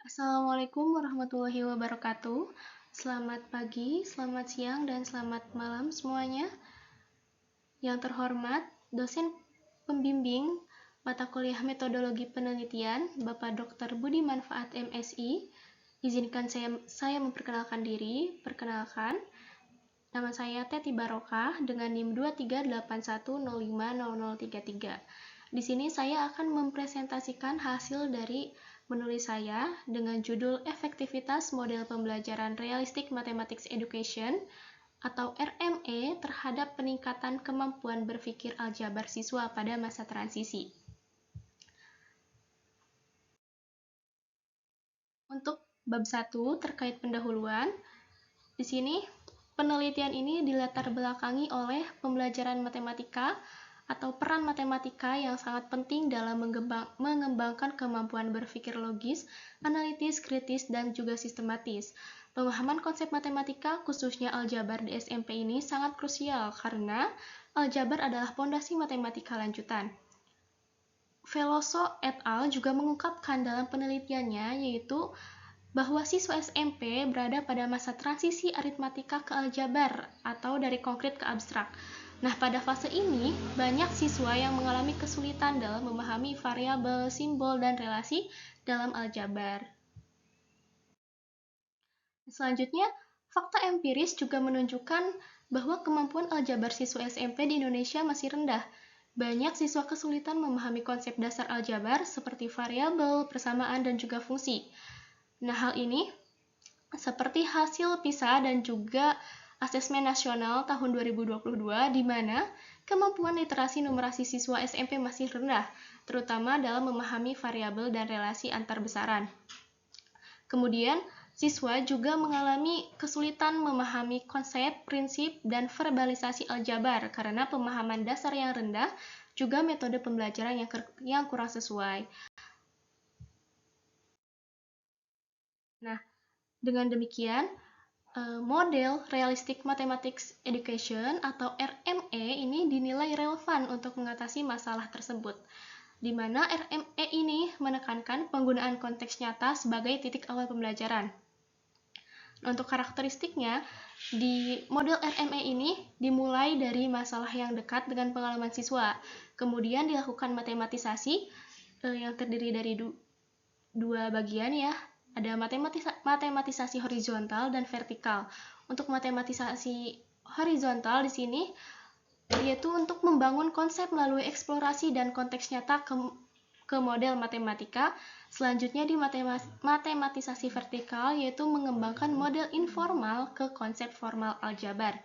Assalamualaikum warahmatullahi wabarakatuh. Selamat pagi, selamat siang, dan selamat malam semuanya. Yang terhormat, dosen pembimbing mata kuliah metodologi penelitian, Bapak Dr. Budi Manfaat MSI. Izinkan saya memperkenalkan diri. Perkenalkan, nama saya Teti Barokah dengan NIM 2381050033. Di sini saya akan mempresentasikan hasil dari menulis saya dengan judul Efektivitas Model Pembelajaran Realistic Mathematics Education atau RME terhadap peningkatan kemampuan berpikir aljabar siswa pada masa transisi. Untuk bab 1 terkait pendahuluan, di sini penelitian ini dilatar belakangi oleh pembelajaran matematika atau peran matematika yang sangat penting dalam mengembangkan kemampuan berpikir logis, analitis, kritis, dan juga sistematis. Pemahaman konsep matematika, khususnya aljabar di SMP ini sangat krusial karena aljabar adalah pondasi matematika lanjutan. Veloso et al. Juga mengungkapkan dalam penelitiannya yaitu bahwa siswa SMP berada pada masa transisi aritmatika ke aljabar atau dari konkret ke abstrak. Nah, pada fase ini, banyak siswa yang mengalami kesulitan dalam memahami variabel, simbol, dan relasi dalam aljabar. Selanjutnya, fakta empiris juga menunjukkan bahwa kemampuan aljabar siswa SMP di Indonesia masih rendah. Banyak siswa kesulitan memahami konsep dasar aljabar seperti variabel, persamaan, dan juga fungsi. Nah, hal ini seperti hasil PISA dan juga Asesmen Nasional tahun 2022 di mana kemampuan literasi numerasi siswa SMP masih rendah, terutama dalam memahami variabel dan relasi antar besaran. Kemudian, siswa juga mengalami kesulitan memahami konsep, prinsip, dan verbalisasi aljabar karena pemahaman dasar yang rendah, juga metode pembelajaran yang kurang sesuai. Nah, dengan demikian, model Realistic Mathematics Education atau RME ini dinilai relevan untuk mengatasi masalah tersebut, di mana RME ini menekankan penggunaan konteks nyata sebagai titik awal pembelajaran. Untuk karakteristiknya, di model RME ini dimulai dari masalah yang dekat dengan pengalaman siswa, kemudian dilakukan matematisasi yang terdiri dari dua bagian ya, ada matematisasi horizontal dan vertikal. Untuk matematisasi horizontal di sini yaitu untuk membangun konsep melalui eksplorasi dan konteks nyata ke model matematika. Selanjutnya di matematisasi vertikal yaitu mengembangkan model informal ke konsep formal aljabar.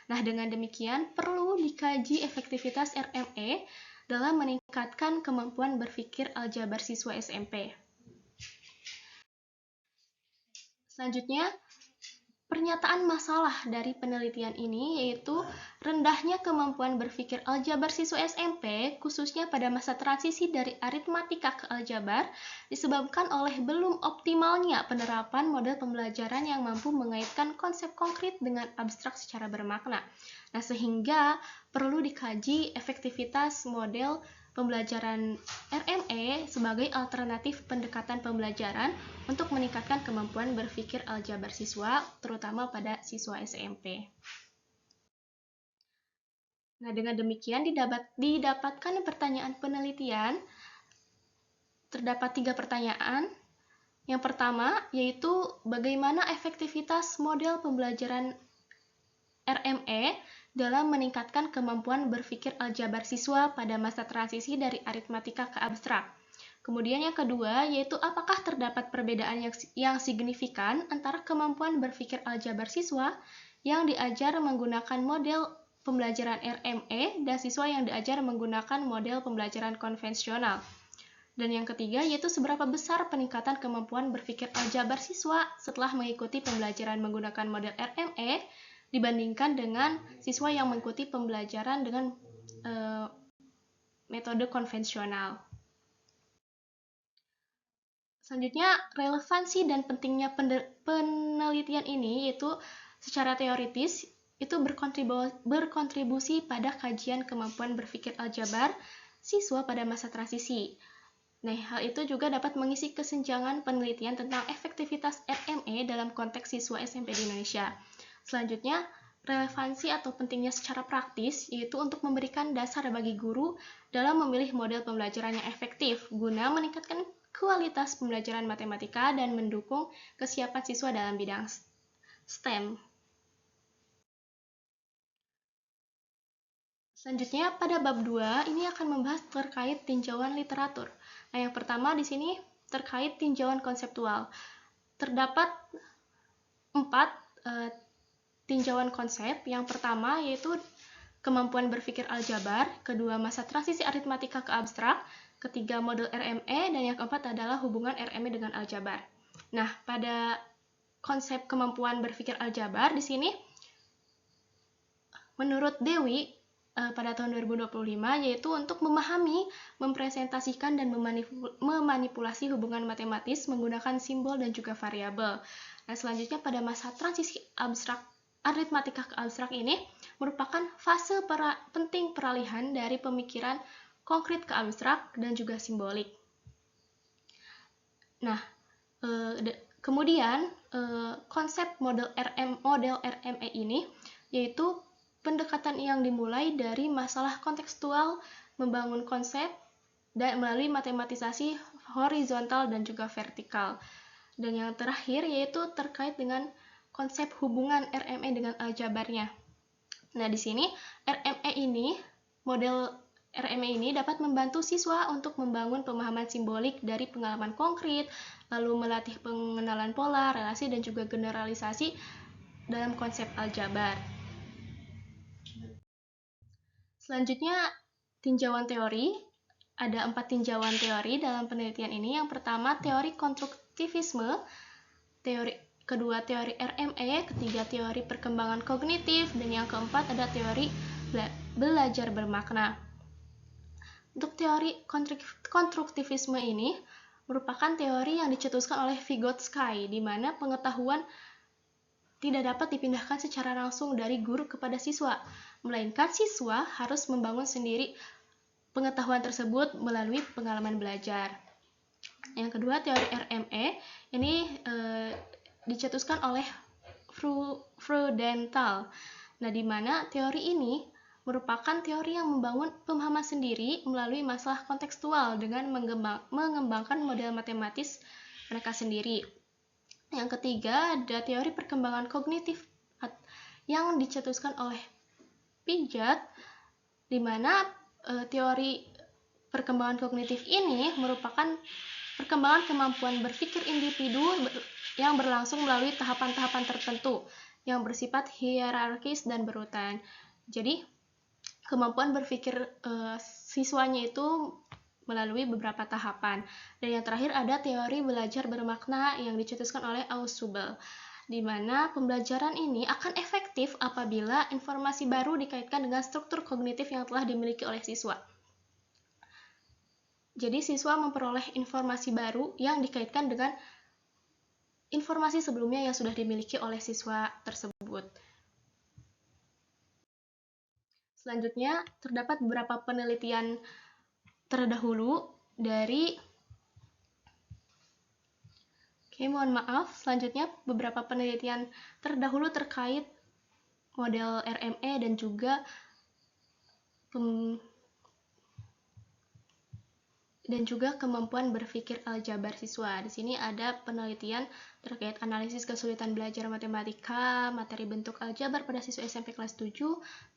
Nah, dengan demikian perlu dikaji efektivitas RME dalam meningkatkan kemampuan berpikir aljabar siswa SMP. Selanjutnya, pernyataan masalah dari penelitian ini yaitu rendahnya kemampuan berpikir aljabar siswa SMP, khususnya pada masa transisi dari aritmatika ke aljabar, disebabkan oleh belum optimalnya penerapan model pembelajaran yang mampu mengaitkan konsep konkret dengan abstrak secara bermakna. Nah, sehingga perlu dikaji efektivitas model pembelajaran RME sebagai alternatif pendekatan pembelajaran untuk meningkatkan kemampuan berpikir aljabar siswa, terutama pada siswa SMP. Nah, dengan demikian didapatkan pertanyaan penelitian. Terdapat 3 pertanyaan. Yang pertama yaitu bagaimana efektivitas model pembelajaran RME dalam meningkatkan kemampuan berpikir aljabar siswa pada masa transisi dari aritmatika ke abstrak. Kemudian yang kedua yaitu apakah terdapat perbedaan yang signifikan antara kemampuan berpikir aljabar siswa yang diajar menggunakan model pembelajaran RME dan siswa yang diajar menggunakan model pembelajaran konvensional. Dan yang ketiga yaitu seberapa besar peningkatan kemampuan berpikir aljabar siswa setelah mengikuti pembelajaran menggunakan model RME dibandingkan dengan siswa yang mengikuti pembelajaran dengan metode konvensional. Selanjutnya, relevansi dan pentingnya penelitian ini yaitu secara teoritis itu berkontribusi pada kajian kemampuan berpikir aljabar siswa pada masa transisi. Nah, hal itu juga dapat mengisi kesenjangan penelitian tentang efektivitas RME dalam konteks siswa SMP di Indonesia. Selanjutnya, relevansi atau pentingnya secara praktis, yaitu untuk memberikan dasar bagi guru dalam memilih model pembelajaran yang efektif, guna meningkatkan kualitas pembelajaran matematika dan mendukung kesiapan siswa dalam bidang STEM. Selanjutnya, pada bab 2, ini akan membahas terkait tinjauan literatur. Nah, yang pertama di sini terkait tinjauan konseptual. Terdapat 4 tinjauan konsep. Yang pertama yaitu kemampuan berpikir aljabar, kedua masa transisi aritmatika ke abstrak, ketiga model RME, dan yang keempat adalah hubungan RME dengan aljabar. Nah, pada konsep kemampuan berpikir aljabar di sini menurut Dewi pada tahun 2025 yaitu untuk memahami, mempresentasikan, dan memanipulasi hubungan matematis menggunakan simbol dan juga variabel. Nah, selanjutnya pada masa transisi abstrak aritmatika ke abstrak ini merupakan fase penting peralihan dari pemikiran konkret ke abstrak dan juga simbolik. Nah, kemudian konsep model RME ini yaitu pendekatan yang dimulai dari masalah kontekstual, membangun konsep, dan melalui matematisasi horizontal dan juga vertikal. Dan yang terakhir yaitu terkait dengan konsep hubungan RME dengan aljabarnya. Nah, di sini model RME ini dapat membantu siswa untuk membangun pemahaman simbolik dari pengalaman konkret, lalu melatih pengenalan pola, relasi, dan juga generalisasi dalam konsep aljabar. Selanjutnya, tinjauan teori. Ada 4 tinjauan teori dalam penelitian ini. Yang pertama, teori konstruktivisme, kedua teori RME, ketiga teori perkembangan kognitif, dan yang keempat ada teori belajar bermakna. Untuk teori konstruktivisme ini merupakan teori yang dicetuskan oleh Vygotsky, di mana pengetahuan tidak dapat dipindahkan secara langsung dari guru kepada siswa, melainkan siswa harus membangun sendiri pengetahuan tersebut melalui pengalaman belajar. Yang kedua, teori RME ini dicetuskan oleh Freudenthal. Nah, di mana teori ini merupakan teori yang membangun pemahaman sendiri melalui masalah kontekstual dengan mengembangkan model matematis mereka sendiri. Yang ketiga, ada teori perkembangan kognitif yang dicetuskan oleh Piaget, di mana teori perkembangan kognitif ini merupakan perkembangan kemampuan berpikir individu yang berlangsung melalui tahapan-tahapan tertentu yang bersifat hierarkis dan berurutan. Jadi, kemampuan berpikir siswanya itu melalui beberapa tahapan. Dan yang terakhir ada teori belajar bermakna yang dicetuskan oleh Ausubel, di mana pembelajaran ini akan efektif apabila informasi baru dikaitkan dengan struktur kognitif yang telah dimiliki oleh siswa. Jadi siswa memperoleh informasi baru yang dikaitkan dengan informasi sebelumnya yang sudah dimiliki oleh siswa tersebut. Selanjutnya, terdapat beberapa penelitian terdahulu dari mohon maaf, selanjutnya beberapa penelitian terdahulu terkait model RME dan juga kemampuan berpikir aljabar siswa. Di sini ada penelitian terkait analisis kesulitan belajar matematika, materi bentuk aljabar pada siswa SMP kelas 7,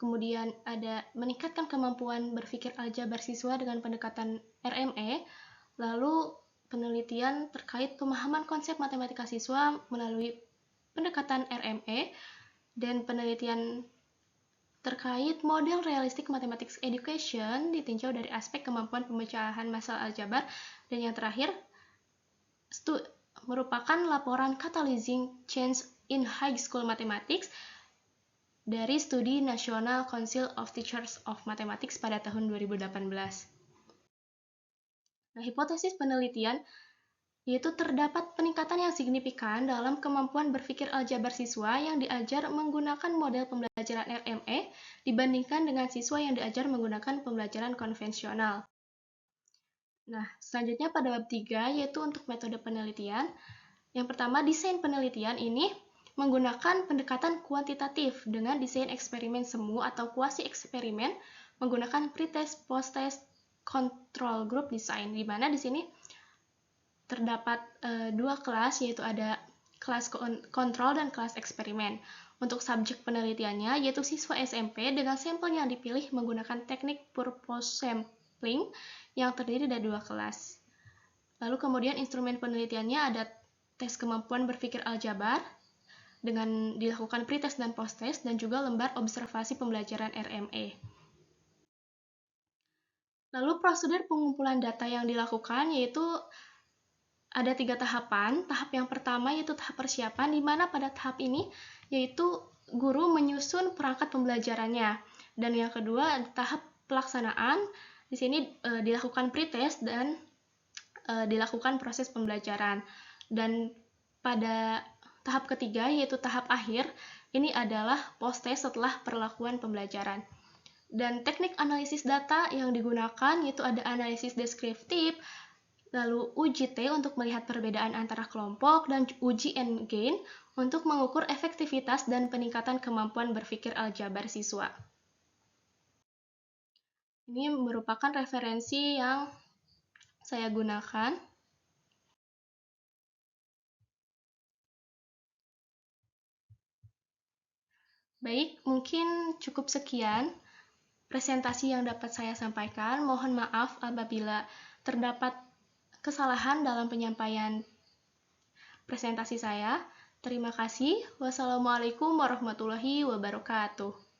kemudian ada meningkatkan kemampuan berpikir aljabar siswa dengan pendekatan RME, lalu penelitian terkait pemahaman konsep matematika siswa melalui pendekatan RME, dan penelitian terkait model realistic mathematics education ditinjau dari aspek kemampuan pemecahan masalah aljabar, dan yang terakhir merupakan laporan catalyzing change in high school mathematics dari studi National Council of Teachers of Mathematics pada tahun 2018. Nah, hipotesis penelitian yaitu terdapat peningkatan yang signifikan dalam kemampuan berpikir aljabar siswa yang diajar menggunakan model pembelajaran RME dibandingkan dengan siswa yang diajar menggunakan pembelajaran konvensional. Nah, selanjutnya pada bab 3 yaitu untuk metode penelitian. Yang pertama, desain penelitian ini menggunakan pendekatan kuantitatif dengan desain eksperimen semu atau kuasi eksperimen menggunakan pretest, post-test, control group design, di mana di sini terdapat dua kelas, yaitu ada kelas kontrol dan kelas eksperimen. Untuk subjek penelitiannya yaitu siswa SMP dengan sampel yang dipilih menggunakan teknik purpose sampling yang terdiri dari dua kelas. Lalu kemudian instrumen penelitiannya ada tes kemampuan berpikir aljabar dengan dilakukan pretest dan posttest dan juga lembar observasi pembelajaran RME. Lalu prosedur pengumpulan data yang dilakukan yaitu ada 3 tahapan. Tahap yang pertama yaitu tahap persiapan, di mana pada tahap ini yaitu guru menyusun perangkat pembelajarannya. Dan yang kedua tahap pelaksanaan, di sini dilakukan pretest dan dilakukan proses pembelajaran. Dan pada tahap ketiga yaitu tahap akhir, ini adalah post-test setelah perlakuan pembelajaran. Dan teknik analisis data yang digunakan yaitu ada analisis deskriptif, lalu uji T untuk melihat perbedaan antara kelompok, dan uji N-gain untuk mengukur efektivitas dan peningkatan kemampuan berpikir aljabar siswa. Ini merupakan referensi yang saya gunakan. Baik, mungkin cukup sekian presentasi yang dapat saya sampaikan. Mohon maaf apabila terdapat kesalahan dalam penyampaian presentasi saya. Terima kasih. Wassalamualaikum warahmatullahi wabarakatuh.